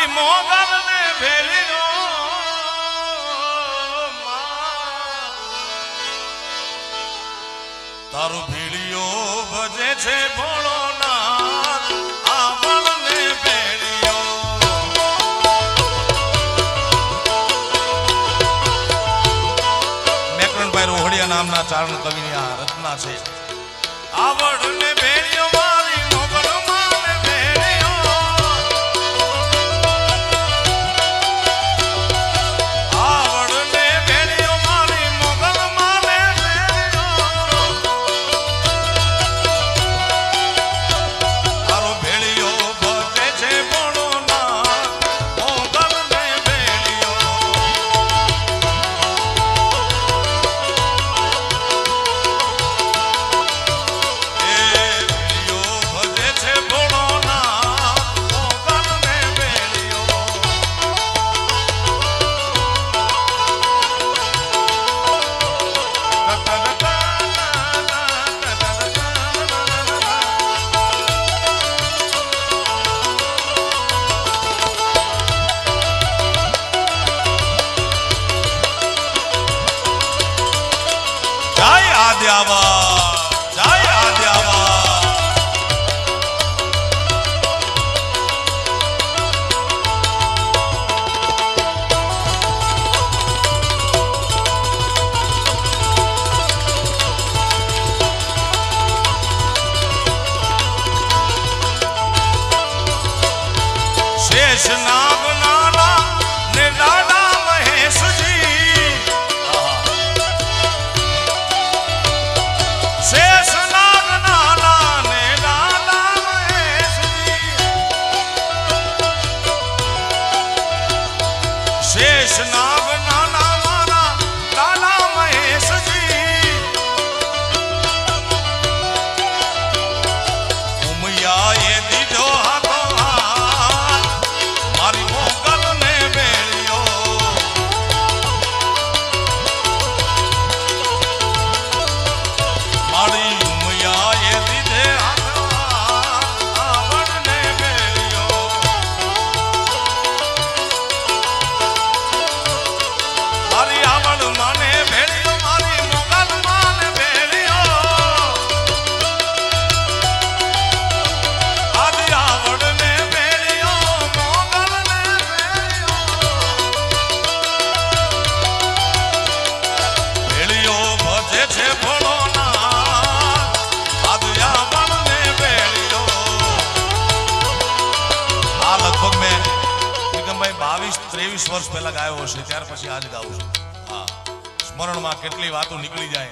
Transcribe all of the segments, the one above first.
મારી મોગલ ને ભેળીઓ તારું ભીડીઓ ભજે છે ભોળોનાથ આવણ ને ભેળીઓ મેકરણભાઈ રોહડિયા નામના ચારણ કવિની આ રચના છે આવડ ને ભેળીઓ મારી મોગલ માં ભેળીઓ આવડ ને ભેળીઓ મારી મોગલ માં ભેળીઓ તારો ભેળીઓ ભજે છે ભોળોનાથ મોગલ ને ભેળીઓ शेषनाग नाना ने दादा महेश जी शेषनाग नाना ने दादा महेश जी शेषनाग नाना मारा दादा महेश जी उमया ये दीधो वर्ष पहला गायो हशे त्यार पछी आज गाऊं छुं हाँ स्मरण में केटली वातो निकली जाए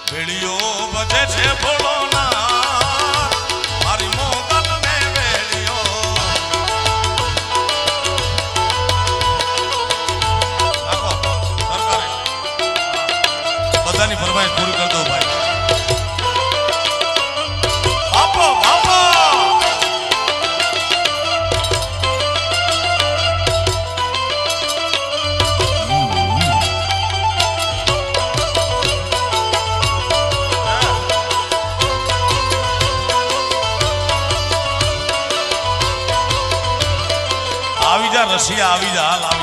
भेड़ियो बजे छे भोळोनाथ मारी मोगल ने भेड़ियो नाखो सरकारे बधानी फरमाइश पूरी कर दो भाई बापो बापो रसिया आवी जा हाल